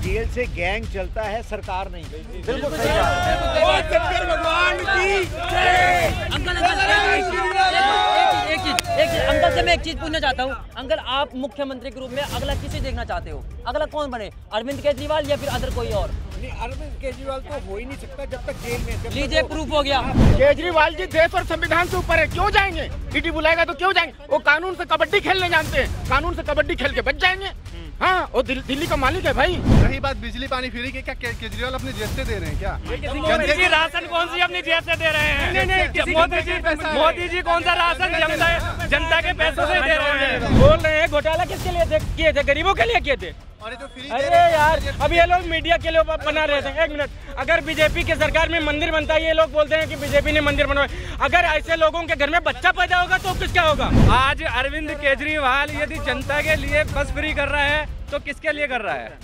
Jail से gang चलता है, सरकार नहीं। बिल्कुल सही बात। शंकर भगवान की जय। अंकल अंकल से मैं एक चीज पूछना चाहता हूँ। अंकल, आप मुख्यमंत्री के रूप में अगला किसे देखना चाहते हो? अगला कौन बने, अरविंद केजरीवाल या फिर अदर कोई और? नहीं, अरविंद केजरीवाल तो हो ही नहीं सकता जब तक जेल में। लीजिए, प्रूफ हो गया। केजरीवाल जी देश और संविधान से ऊपर है, क्यों जाएंगे? ईडी बुलाएगा तो क्यों जाएंगे? वो कानून से कबड्डी खेलने जानते हैं, कानून से कबड्डी खेल के बच जाएंगे। हाँ, वो दिल्ली का मालिक है भाई। रही बात बिजली पानी फ्री की, क्या केजरीवाल अपनी जेब से दे रहे हैं क्या? मोदी जी राशन कौन सी अपनी जेब से दे रहे हैं? मोदी जी कौन सा राशन जनता के पैसों से दे रहे हैं? बोल रहे हैं घोटाला किसके लिए किए थे? गरीबों के लिए किए थे। अरे यार, अभी ये लोग मीडिया के लिए बना रहे थे। एक मिनट, अगर बीजेपी की सरकार में मंदिर बनता है, ये लोग बोलते हैं कि बीजेपी ने मंदिर बनवाया। अगर ऐसे लोगों के घर में बच्चा पैदा होगा तो किसका होगा? आज अरविंद केजरीवाल यदि जनता के लिए बस फ्री कर रहा है तो किसके लिए कर रहा है?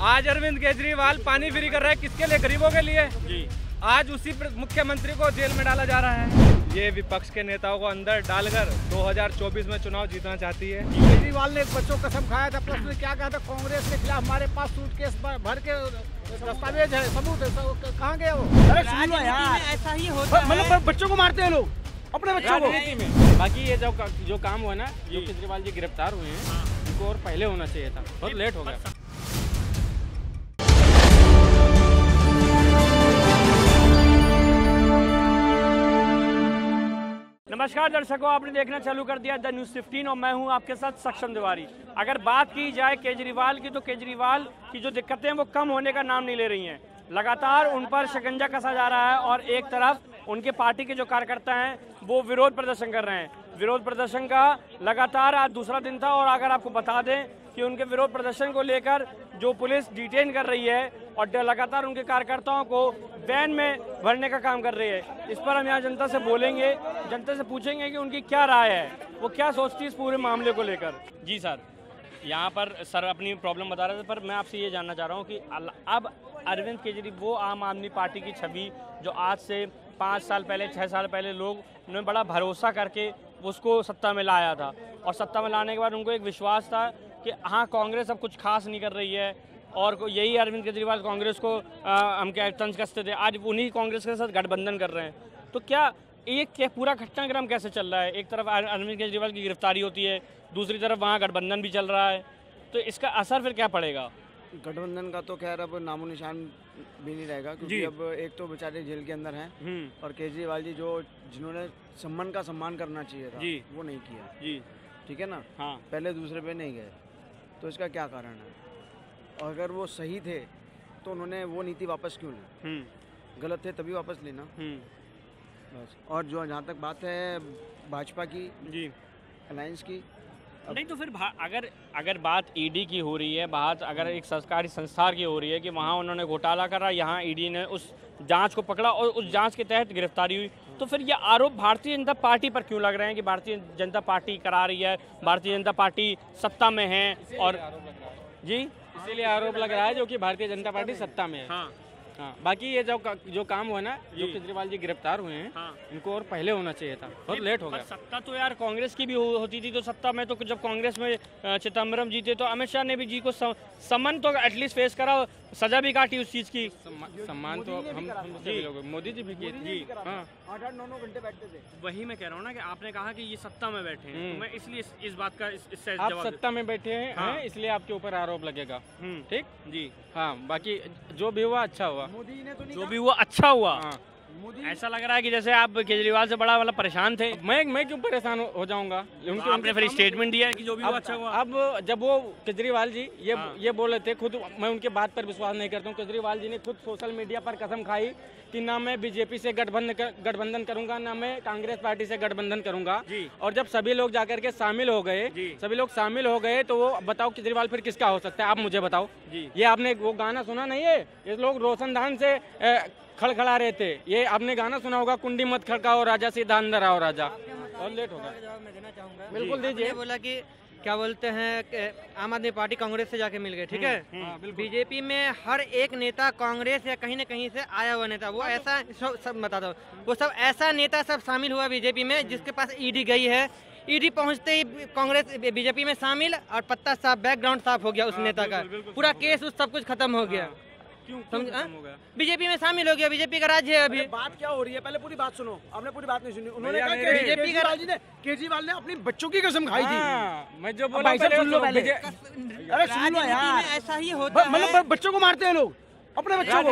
आज अरविंद केजरीवाल पानी फ्री कर रहा है, किसके लिए? गरीबों के लिए जी। आज उसी मुख्यमंत्री को जेल में डाला जा रहा है। ये विपक्ष के नेताओं को अंदर डालकर 2024 में चुनाव जीतना चाहती है। केजरीवाल ने बच्चों कसम खाया था, प्लस में क्या कहा था? कांग्रेस के खिलाफ हमारे पास सूटकेस भर के दस्तावेज है, सबूत है। कहाँ गए वो? ऐसा ही होता है, मतलब बच्चों को मारते हैं लोग, अपने बच्चों को। में बाकी ये जो काम हुआ ना, जो केजरीवाल जी गिरफ्तार हुए हैं, उनको और पहले होना चाहिए था, बहुत लेट हो गया। नमस्कार दर्शकों, आपने देखना चालू कर दिया द न्यूज़ 15 और मैं हूं आपके साथ सक्षम तिवारी। अगर बात की जाए केजरीवाल की, तो केजरीवाल की जो दिक्कतें हैं वो कम होने का नाम नहीं ले रही हैं। लगातार उन पर शिकंजा कसा जा रहा है और एक तरफ उनके पार्टी के जो कार्यकर्ता हैं वो विरोध प्रदर्शन कर रहे हैं। विरोध प्रदर्शन का लगातार आज दूसरा दिन था और अगर आपको बता दें कि उनके विरोध प्रदर्शन को लेकर जो पुलिस डिटेन कर रही है और लगातार उनके कार्यकर्ताओं को वैन में भरने का काम कर रही है। इस पर हम यहाँ जनता से बोलेंगे, जनता से पूछेंगे कि उनकी क्या राय है, वो क्या सोचती है इस पूरे मामले को लेकर। जी सर, यहाँ पर सर अपनी प्रॉब्लम बता रहे थे, पर मैं आपसे ये जानना चाह रहा हूँ कि अब अरविंद केजरीवाल, वो आम आदमी पार्टी की छवि जो आज से 5 साल पहले 6 साल पहले लोग ने बड़ा भरोसा करके उसको सत्ता में लाया था और सत्ता में लाने के बाद उनको एक विश्वास था कि हाँ कांग्रेस अब कुछ खास नहीं कर रही है और यही अरविंद केजरीवाल कांग्रेस को हम क्या तंज कसते थे, आज उन्हीं कांग्रेस के साथ गठबंधन कर रहे हैं। तो क्या ये पूरा घटनाक्रम कैसे चल रहा है? एक तरफ अरविंद केजरीवाल की गिरफ्तारी होती है, दूसरी तरफ वहाँ गठबंधन भी चल रहा है, तो इसका असर फिर क्या पड़ेगा? गठबंधन का तो खैर अब नामो निशान भी नहीं रहेगा, क्योंकि अब एक तो बेचारे जेल के अंदर हैं और केजरीवाल जी जिन्होंने सम्मान करना चाहिए था जी, वो नहीं किया जी। ठीक है ना? हाँ, पहले दूसरे पे नहीं गए, तो इसका क्या कारण है? अगर वो सही थे तो उन्होंने वो नीति वापस क्यों ली? गलत थे तभी वापस लेना बस। और जो जहाँ तक बात है भाजपा की जी, अलायंस की, नहीं तो फिर अगर बात ईडी की हो रही है, बात अगर एक सरकारी संस्था की हो रही है कि वहाँ उन्होंने घोटाला करा, यहाँ ईडी ने उस जांच को पकड़ा और उस जांच के तहत गिरफ्तारी हुई, तो फिर ये आरोप भारतीय जनता पार्टी पर क्यों लग रहे हैं कि भारतीय जनता पार्टी करा रही है, भारतीय जनता पार्टी सत्ता में है? और जी, इसीलिए आरोप लग रहा है जो कि भारतीय जनता पार्टी सत्ता में है। हाँ, बाकी ये जो काम हुआ ना, जो केजरीवाल जी गिरफ्तार हुए हैं, इनको और पहले होना चाहिए था, बहुत लेट हो गया। सत्ता तो यार कांग्रेस की भी होती थी, तो सत्ता में तो जब कांग्रेस में चिदम्बरम जीते तो अमित शाह ने भी जी को सम्मान तो एटलीस्ट फेस करा, सजा भी काटी उस चीज की। सम्मान तो हम मोदी जी भी किए जी। हाँ, 8-9 घंटे बैठते थे। वही मैं कह रहा हूँ ना कि आपने कहा कि ये सत्ता में बैठे हैं, तो मैं इसलिए इस बात का इससे आप सत्ता में बैठे हैं, इसलिए आपके ऊपर आरोप लगेगा। ठीक जी। हाँ, बाकी जो भी हुआ अच्छा हुआ, मोदी ने तो नहीं, जो भी हुआ अच्छा हुआ। ऐसा लग रहा है कि जैसे आप केजरीवाल से बड़ा वाला परेशान थे। मैं क्यों परेशान हो जाऊंगा? आपने फिर स्टेटमेंट दिया है कि जो भी हुआ अच्छा हुआ। अब जब वो केजरीवाल जी ये बोले थे, खुद मैं उनके बात पर विश्वास नहीं करता हूँ। केजरीवाल जी ने खुद सोशल मीडिया पर कसम खाई कि ना मैं बीजेपी से गठबंधन करूंगा, ना मैं कांग्रेस पार्टी से गठबंधन करूंगा। और जब सभी लोग जाकर के शामिल हो गए, तो वो बताओ केजरीवाल फिर किसका हो सकता है? आप मुझे बताओ। ये आपने वो गाना सुना नहीं है? ये लोग रोशनदान से खड़खड़ा रहे थे, ये आपने गाना सुना होगा, कुंडी मत खड़काओ राजा, सीधा अंदर आओ राजा। और लेट होगा, मैं देना चाहूंगा। बिल्कुल दीजिए। बोला कि क्या बोलते हैं, आम आदमी पार्टी कांग्रेस से जाके मिल गए, ठीक है। बीजेपी में हर एक नेता कांग्रेस या कहीं न कहीं से आया हुआ नेता, वो ऐसा सब बता दो, वो सब ऐसा नेता सब शामिल हुआ बीजेपी में जिसके पास ईडी गई है। ईडी पहुंचते ही कांग्रेस बीजेपी में शामिल और पत्ता साफ, बैकग्राउंड साफ हो गया उस नेता का, पूरा केस उस सब कुछ खत्म हो गया। बीजेपी में शामिल हो गया, बीजेपी का राज्य है अभी। बात क्या हो रही है, पहले पूरी बात सुनो, आपने पूरी बात नहीं सुनी। उन्होंने कहा कि केजरीवाल ने अपनी बच्चों की कसम खाई थी। मैं जो बोला सुन लो पहले। अरे सुन लो यार, ऐसा ही होता है, मतलब बच्चों को मारते हैं लोग अपने बच्चों को।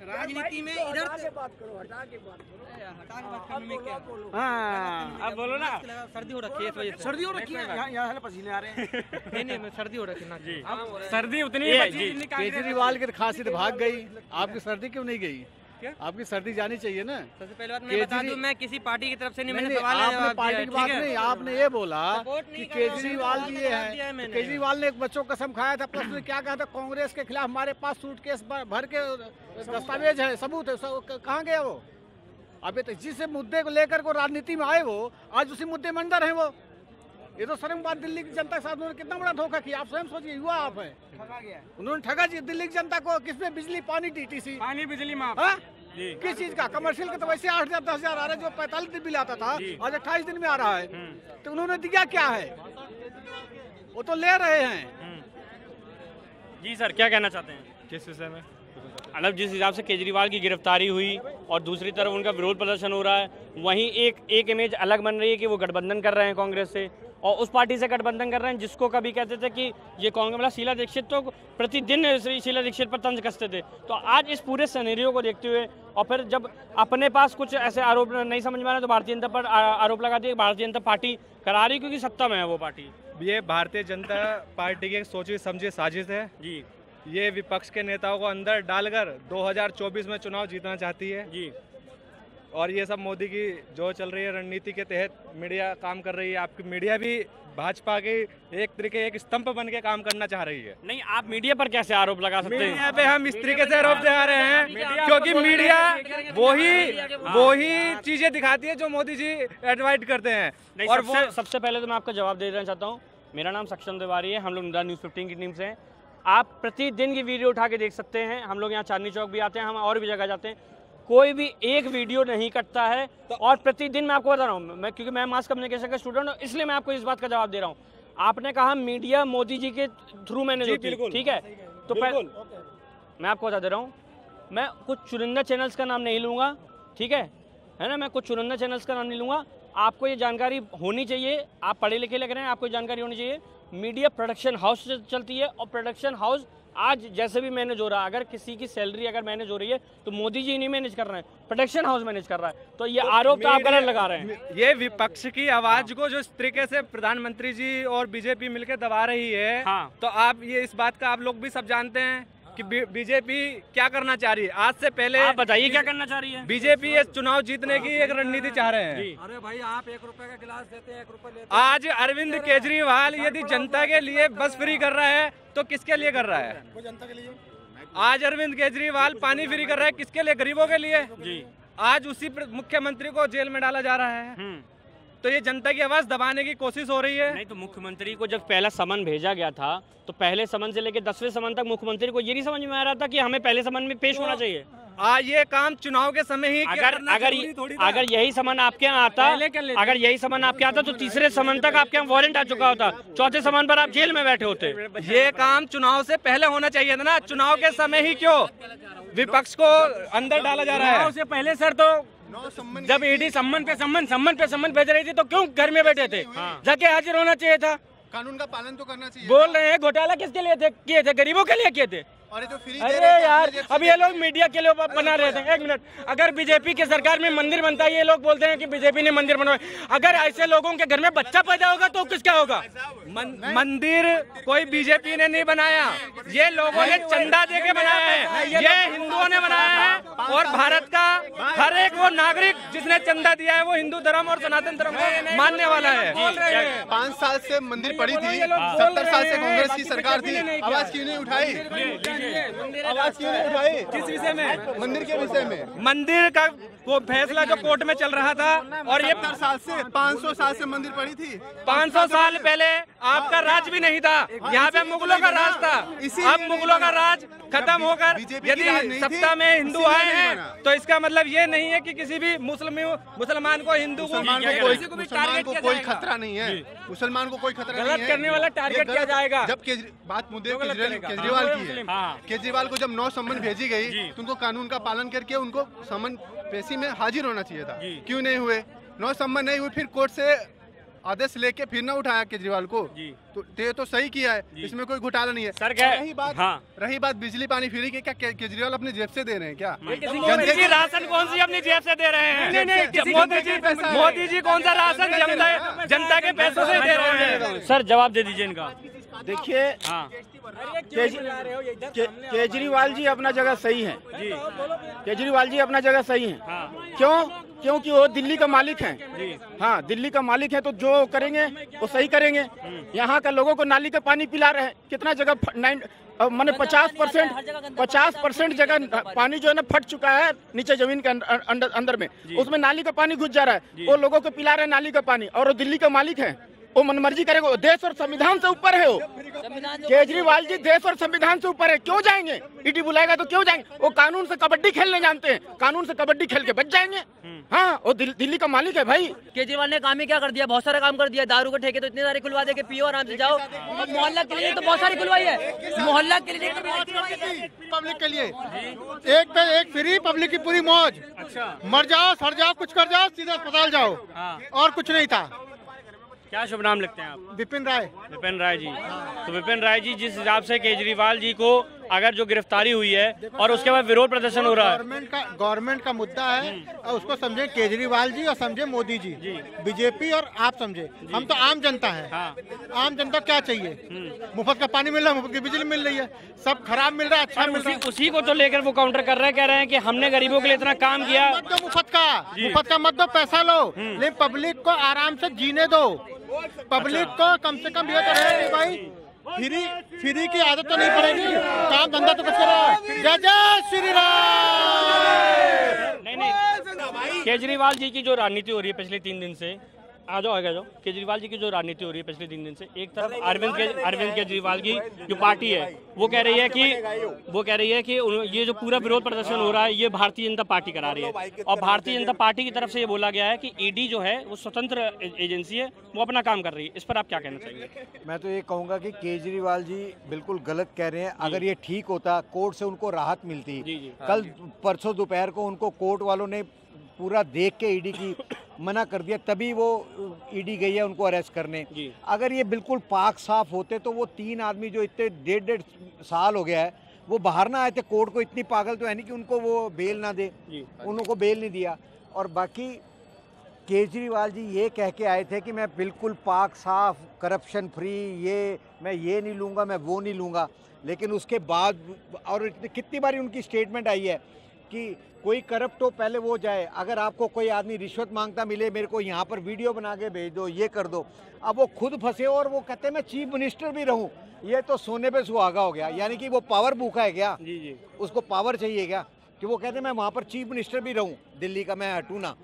राजनीति में इधर से बात करो, हटा के बात करो, हटा के बात करने में क्या। हाँ अब बोलो ना। सर्दी हो रखी है, इस वजह से सर्दी हो रखी है, यहाँ पसीने आ रहे हैं। नहीं सर्दी हो रखी है ना जी, सर्दी उतनी है। केजरीवाल की खांसी भाग गई, आपकी सर्दी क्यों नहीं गई? आपकी सर्दी जानी चाहिए ना। सबसे पहले बात मैं बता दूं, मैं किसी पार्टी की तरफ से नहीं, मैंने सवाल आपने पार्टी की बात नहीं, आपने ये बोला कि केजरीवाल जी है, केजरीवाल ने एक बच्चों को कसम खाया था, प्लस ने क्या कहा था, कांग्रेस के खिलाफ हमारे पास सूटकेस भर के दस्तावेज है, सबूत है, कहाँ गया वो? अभी तो जिस मुद्दे को लेकर को राजनीति में आए वो आज उसी मुद्दे में अंदर है वो। ये तो शर्म बात, दिल्ली की जनता के साथ उन्होंने कितना बड़ा धोखा किया, आप स्वयं सोचिए, युवा आप है, उन्होंने ठगा दिल्ली की जनता को। किसमें? बिजली पानी, टीटीसी, पानी बिजली माफ। किस चीज का? कमर्शियल का तो वैसे 8,000 10,000 आ रहा है, जो 45 दिन बिल आता था आज 28 दिन में आ रहा है। तो उन्होंने दिया क्या है? वो तो ले रहे हैं। जी सर, क्या कहना चाहते हैं किस विषय में? मतलब जिस हिसाब से केजरीवाल की गिरफ्तारी हुई और दूसरी तरफ उनका विरोध प्रदर्शन हो रहा है, वहीं एक इमेज अलग बन रही है कि वो गठबंधन कर रहे हैं कांग्रेस से, और उस पार्टी से गठबंधन कर रहे हैं जिसको कभी कहते थे कि ये कांग्रेस, मतलब शीला दीक्षित तो प्रतिदिन शीला दीक्षित पर तंज कसते थे। तो आज इस पूरे सिनेरियो को देखते हुए और फिर जब अपने पास कुछ ऐसे आरोप नहीं समझ में आ रहे तो भारतीय जनता पर आरोप लगा दिए, भारतीय जनता पार्टी करा रही क्योंकि सत्ता में है वो पार्टी। ये भारतीय जनता पार्टी की सोची समझी साजिश है जी। ये विपक्ष के नेताओं को अंदर डालकर 2024 में चुनाव जीतना चाहती है जी। और ये सब मोदी की जो चल रही है रणनीति के तहत मीडिया काम कर रही है। आपकी मीडिया भी भाजपा के एक तरीके एक स्तंभ बन के काम करना चाह रही है। नहीं, आप मीडिया पर कैसे आरोप लगा सकते हैं? मीडिया पे हम इस तरीके से आरोप लगा रहे हैं क्योंकि मीडिया वही चीजें दिखाती है जो मोदी जी एडवाइट करते हैं। और सबसे पहले तो मैं आपका जवाब दे देना चाहता हूँ। मेरा नाम सक्षम तिवारी है, हम लोग न्यूज़ 15 की टीम से हैं। आप प्रतिदिन की वीडियो उठा के देख सकते हैं। हम लोग यहाँ चांदनी चौक भी आते हैं, हम और भी जगह जाते हैं, कोई भी एक वीडियो नहीं कटता है। और प्रतिदिन मैं आपको बता रहा हूँ, मैं क्योंकि मैं मास कम्युनिकेशन का स्टूडेंट हूँ, इसलिए मैं आपको इस बात का जवाब दे रहा हूँ। आपने कहा मीडिया मोदी जी के थ्रू मैंने जो की, ठीक है, तो मैं आपको बता दे रहा हूँ, मैं कुछ चुनिंदा चैनल्स का नाम नहीं लूँगा, ठीक है ना, मैं कुछ चुनिंदा चैनल्स का नाम नहीं लूँगा। आपको ये जानकारी होनी चाहिए, आप पढ़े लिखे लग रहे हैं, आपको ये जानकारी होनी चाहिए। मीडिया प्रोडक्शन हाउस से चलती है और प्रोडक्शन हाउस आज जैसे भी मैनेज हो रहा है, अगर किसी की सैलरी अगर मैनेज हो रही है तो मोदी जी नहीं मैनेज कर रहे हैं, प्रोडक्शन हाउस मैनेज कर रहा है। तो ये आरोप तो आप गलत लगा रहे हैं। ये विपक्ष की आवाज को जो इस तरीके से प्रधानमंत्री जी और बीजेपी मिलकर दबा रही है, तो आप ये इस बात का आप लोग भी सब जानते हैं कि बीजेपी क्या करना चाह रही है। आज से पहले आप बताइए क्या करना चाह रही है बीजेपी? ये चुनाव जीतने की एक रणनीति चाह रहे हैं। अरे भाई, आप 1 रुपए का गिलास देते हैं, 1 रुपए लेते हैं। आज अरविंद केजरीवाल यदि जनता के लिए बस फ्री कर रहा है तो किसके लिए कर रहा है? वो जनता के लिए। आज अरविंद केजरीवाल पानी फ्री कर रहा है, किसके लिए? गरीबों के लिए जी। आज उसी मुख्यमंत्री को जेल में डाला जा रहा है, तो ये जनता की आवाज दबाने की कोशिश हो रही है। नहीं, तो मुख्यमंत्री को जब पहला समन भेजा गया था तो पहले समन से लेकर 10वें समन तक मुख्यमंत्री को ये नहीं समझ में आ रहा था कि हमें पहले समन में पेश होना चाहिए। ये काम चुनाव के समय ही अगर यही समन आपके यहाँ आता, अगर यही समन आपके आता तो तीसरे समन तक आपके यहाँ वारंट आ चुका होता, चौथे समन पर आप जेल में बैठे होते। ये काम चुनाव से पहले होना चाहिए था ना, चुनाव के समय ही क्यों विपक्ष को अंदर डाला जा रहा है? उससे पहले सर तो जब ईडी सम्मन पे सम्मन भेज रही थी तो क्यों घर में बैठे थे? जाके हाजिर होना चाहिए था। कानून का पालन तो करना चाहिए। बोल रहे हैं घोटाला किसके लिए किए थे? गरीबों के लिए किए थे। अरे तो फ्री अरे यार, अब ये लोग मीडिया के लिए बना रहे थे। एक मिनट, अगर बीजेपी की सरकार में मंदिर बनता है, ये लोग बोलते हैं कि बीजेपी ने मंदिर बनवाया, अगर ऐसे लोगों के घर में बच्चा पैदा होगा तो किसका होगा? मंदिर कोई बीजेपी ने नहीं बनाया, ये लोगों ने चंदा दे के बनाया है, ये हिंदुओं ने बनाया है। और भारत का हर एक वो नागरिक जिसने चंदा दिया है वो हिंदू धर्म और सनातन धर्म को मानने वाला है। 5 साल से मंदिर पड़ी थी, 70 साल से कांग्रेस की सरकार थी, आवाज क्यों नहीं उठाई? आवाज क्यों नहीं उठाई? किस विषय में? मंदिर के विषय में। मंदिर का वो फैसला जो कोर्ट में चल रहा था, और ये 500 साल से मंदिर पड़ी थी। 500 साल पहले आपका राज भी नहीं था, यहाँ पे मुगलों का राज था। अब मुगलों का राज खत्म होकर यदि सत्ता में हिंदू आए हैं तो इसका मतलब ये नहीं है कि किसी भी मुसलमान को हिंदू को कोई खतरा नहीं है। मुसलमान को कोई खतरा नहीं है। गलत करने वाला टारगेट किया जाएगा। जब बात मुद्दे केजरीवाल की है, केजरीवाल को जब 9 सम्मन भेजी गई तो उनको कानून का पालन करके उनको सम्मन पेशी में हाजिर होना चाहिए था। क्यों नहीं हुए? 9 सम्मन नहीं हुए, फिर कोर्ट से आदेश लेके फिर ना उठाया केजरीवाल को। तो ये तो सही किया है, इसमें कोई घोटाला नहीं है। सर रही बात बिजली पानी फ्री की, क्या केजरीवाल अपनी जेब से दे रहे हैं क्या? मोदी जी राशन कौन सी अपनी जेब से दे रहे हैं? मोदी जी कौन सा राशन जनता के पैसों से दे रहे हैं? सर जवाब दे दीजिए इनका। देखिए, केजरीवाल जी अपना जगह सही है। केजरीवाल जी अपना जगह सही है। क्योंकि वो दिल्ली का मालिक हैं। हाँ, दिल्ली का मालिक है तो जो करेंगे वो सही करेंगे। यहाँ का लोगों को नाली का पानी पिला रहे हैं। कितना जगह मैंने 50% जगह पानी जो है ना फट चुका है नीचे जमीन के अंदर में, उसमें नाली का पानी घुस जा रहा है। वो लोगों को पिला रहे हैं नाली का पानी, और वो दिल्ली का मालिक है। वो मनमर्जी करेगा। देश और संविधान से ऊपर है वो। केजरीवाल जी देश और संविधान से ऊपर है। क्यों जाएंगे? ईडी बुलाएगा तो क्यों जाएंगे? वो कानून से कबड्डी खेलने जानते हैं। कानून से कबड्डी खेल के बच जाएंगे। हाँ, वो दिल्ली का मालिक है भाई। केजरीवाल ने काम ही क्या कर दिया? बहुत सारा काम कर दिया। दारू के ठेके तो इतने सारे खुलवा दे के पियो आराम से जाओ। मोहल्ला क्लिनिक तो बहुत सारी खुलवाई है। मोहल्ला क्लिनिक पब्लिक के लिए एक पे एक फ्री, पब्लिक की पूरी मौज। मर जाओ, सड़ जाओ, कुछ कर जाओ, सीधा अस्पताल जाओ, और कुछ नहीं था। क्या शुभ नाम लिखते हैं आप? विपिन राय। विपिन राय जी। तो विपिन राय जी, जिस हिसाब से केजरीवाल जी को अगर जो गिरफ्तारी हुई है और उसके बाद विरोध प्रदर्शन हो रहा है, गवर्नमेंट का मुद्दा है, और उसको समझे केजरीवाल जी और समझे मोदी जी, बीजेपी और आप समझे। हम तो आम जनता है। आम जनता क्या चाहिए? मुफ्त का पानी मिल रहा है, मुफ्त की बिजली मिल रही है, सब खराब मिल रहा है, अच्छा मिल रहा है। उसी को तो लेकर वो काउंटर कर रहे हैं, कह रहे हैं कि हमने गरीबों के लिए इतना काम किया। मुफ्त का मत दो, पैसा लो, लेकिन पब्लिक को आराम से जीने दो। पब्लिक को कम से कम ये तो है भाई, फ्री की आदत तो नहीं पड़ेगी। काम धंधा तो कुछ करो। जय जय श्री राम। नहीं, केजरीवाल जी की जो राजनीति हो रही है पिछले 3 दिन से, आ जाओ। केजरीवाल जी की जो राजनीति हो रही है पिछले 3 दिन से, एक तरफ अरविंद केजरीवाल की जो पार्टी है वो कह रही है कि ये जो पूरा विरोध प्रदर्शन हो रहा है ये भारतीय जनता पार्टी करा रही है, और भारतीय जनता पार्टी की तरफ से ये बोला गया है कि ईडी जो है वो स्वतंत्र एजेंसी है, वो अपना काम कर रही है। इस पर आप क्या कहना चाहेंगे? मैं तो ये कहूँगा कि केजरीवाल जी बिल्कुल गलत कह रहे हैं। अगर ये ठीक होता, कोर्ट से उनको राहत मिलती। कल परसों दोपहर को उनको कोर्ट वालों ने पूरा देख के ईडी की मना कर दिया, तभी वो ईडी गई है उनको अरेस्ट करने। अगर ये बिल्कुल पाक साफ होते तो वो 3 आदमी जो इतने 1.5 साल हो गया है वो बाहर ना आए थे। कोर्ट को इतनी पागल तो है नहीं कि उनको वो बेल ना दे। उनको बेल नहीं दिया। और बाकी केजरीवाल जी ये कह के आए थे कि मैं बिल्कुल पाक साफ, करप्शन फ्री, मैं ये नहीं लूँगा, मैं वो नहीं लूँगा। लेकिन उसके बाद और कितनी बारी उनकी स्टेटमेंट आई है कि कोई करप्ट हो पहले वो जाए। अगर आपको कोई आदमी रिश्वत मांगता मिले, मेरे को यहाँ पर वीडियो बना के भेज दो, ये कर दो। अब वो खुद फंसे और वो कहते हैं मैं चीफ मिनिस्टर भी रहूँ। ये तो सोने पे सुहागा हो गया। यानी कि वो पावर भूखा है क्या? उसको पावर चाहिए क्या कि वो कहते हैं मैं वहाँ पर चीफ मिनिस्टर भी रहूँ दिल्ली का, मैं हटूँ ना।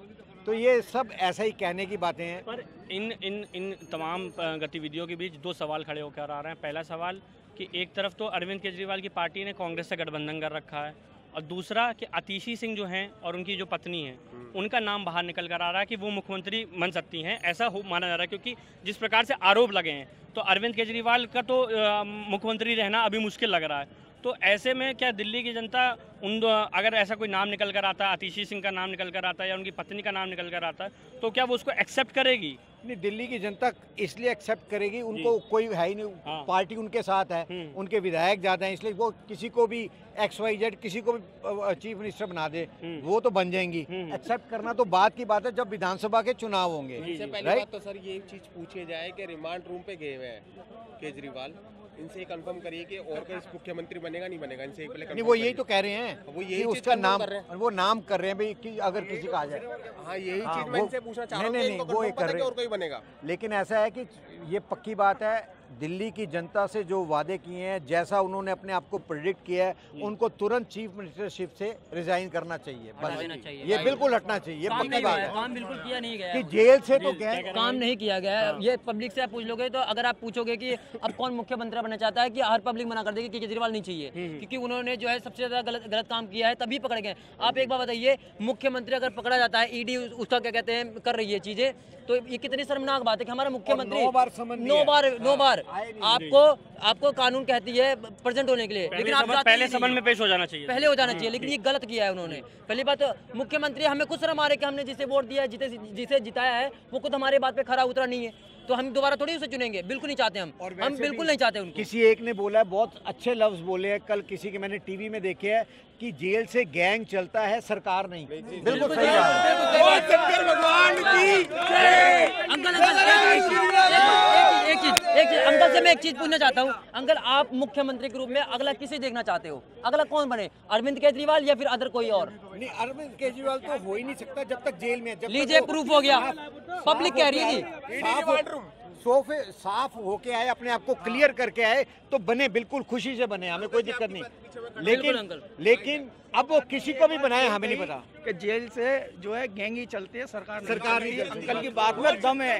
तो ये सब ऐसा ही कहने की बातें हैं। पर इन तमाम गतिविधियों के बीच 2 सवाल खड़े होकर आ रहे हैं। पहला सवाल कि एक तरफ तो अरविंद केजरीवाल की पार्टी ने कांग्रेस से गठबंधन कर रखा है, और दूसरा कि आतिशी सिंह जो हैं और उनकी जो पत्नी है उनका नाम बाहर निकल कर आ रहा है कि वो मुख्यमंत्री बन सकती हैं, ऐसा माना जा रहा है। क्योंकि जिस प्रकार से आरोप लगे हैं तो अरविंद केजरीवाल का तो मुख्यमंत्री रहना अभी मुश्किल लग रहा है। तो ऐसे में क्या दिल्ली की जनता अगर ऐसा कोई नाम निकल कर आता है, आतिशी सिंह का नाम निकल कर आता है या उनकी पत्नी का नाम निकल कर आता है, तो क्या वो उसको एक्सेप्ट करेगी? नहीं, दिल्ली की जनता इसलिए एक्सेप्ट करेगी, उनको कोई है ही नहीं। पार्टी उनके साथ है, उनके विधायक ज़्यादा हैं, इसलिए वो किसी को भी XYZ किसी को भी चीफ मिनिस्टर बना दे वो तो बन जाएंगी। एक्सेप्ट करना तो बात की बात है जब विधानसभा के चुनाव होंगे। पहली बात तो सर ये चीज पूछी जाए कि रिमांड रूम पे गए हुए हैं केजरीवाल, इनसे कंफर्म करिए कि और कोई मुख्यमंत्री बनेगा नहीं बनेगा, इनसे पहले नहीं। वो यही तो कह रहे हैं, वो यही उसका नाम वो नाम कर रहे हैं भाई कि अगर किसी का आ जाए। हाँ, यही चीज मैं इनसे पूछना चाह रहा हूं कि नहीं, वो कर रहे हैं और कोई बनेगा। लेकिन ऐसा है कि ये पक्की बात है, दिल्ली की जनता से जो वादे किए हैं, जैसा उन्होंने अपने आप को प्रेडिक्ट किया है, उनको तुरंत चीफ मिनिस्टरशिप से रिजाइन करना चाहिए। बस ये बिल्कुल हटना चाहिए, ये पक्की बात है। काम बिल्कुल किया नहीं गया कि जेल से तो गए, काम नहीं किया गया है। ये पब्लिक से आप पूछ लोगे तो अगर आप पूछोगे कि अब कौन मुख्यमंत्री बनना चाहता है, कि हर पब्लिक मना कर देगी कि केजरीवाल नहीं चाहिए, क्योंकि उन्होंने जो है सबसे ज्यादा गलत काम किया है, तभी पकड़े गए। आप एक बात बताइए, मुख्यमंत्री अगर पकड़ा जाता है, ईडी उसका क्या कहते हैं कर रही है चीजें, तो ये कितनी शर्मनाक बात है कि हमारा मुख्यमंत्री 9 बार आपको कानून कहती है प्रेजेंट होने के लिए, लेकिन आप पहले समन में पेश हो जाना चाहिए, पहले हो जाना चाहिए, लेकिन ये गलत किया है उन्होंने। पहली बात, मुख्यमंत्री हमें कुछ शर्म आ रही है कि हमने जिसे वोट दिया है, जिसे जिताया है, वो खुद हमारे बात पे खरा उतरा नहीं है, तो हम दोबारा थोड़ी उसे चुनेंगे, बिल्कुल नहीं चाहते हम बिल्कुल नहीं चाहते उनको। किसी एक ने बोला है, बहुत अच्छे लफ्ज बोले हैं कल किसी के, मैंने टीवी में देखे है कि जेल से गैंग चलता है, सरकार नहीं। बिल्कुल सही बात है। अंकल से मैं एक चीज पूछना चाहता हूँ, अंकल आप मुख्यमंत्री के रूप में अगला किसे देखना चाहते हो? अगला कौन बने, अरविंद केजरीवाल या फिर अदर कोई और? नहीं, अरविंद केजरीवाल तो हो ही नहीं सकता जब तक जेल में। लीजिए प्रूफ हो गया, पब्लिक कह रही है जी, साफ होके आए, अपने आप को क्लियर करके आए, तो बने, बिल्कुल खुशी से बने, हमें कोई दिक्कत नहीं। लेकिन अब वो किसी को भी बनाए हमें नहीं पता कि जेल से जो है गैंग ही चलती है, सरकार नहीं। अंकल की बात में दम है।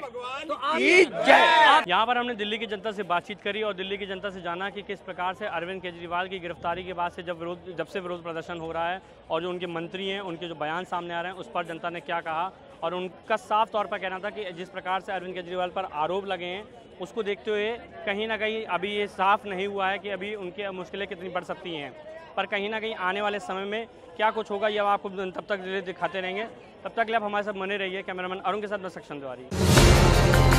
यहाँ पर हमने दिल्ली की जनता से बातचीत करी और दिल्ली की जनता से जाना कि किस प्रकार से अरविंद केजरीवाल की गिरफ्तारी के बाद से जब से विरोध प्रदर्शन हो रहा है और जो उनके मंत्री हैं, उनके जो बयान सामने आ रहे हैं, उस पर जनता ने क्या कहा। और उनका साफ तौर पर कहना था कि जिस प्रकार से अरविंद केजरीवाल पर आरोप लगे हैं, उसको देखते हुए कहीं ना कहीं अभी ये साफ नहीं हुआ है कि अभी उनकी मुश्किलें कितनी बढ़ सकती हैं, पर कहीं ना कहीं आने वाले समय में क्या कुछ होगा ये आपको तब तक दिखाते रहेंगे। तब तक आप हमारे साथ बने रहिए। कैमरामैन अरुण के साथ मैं सक्षम तिवारी।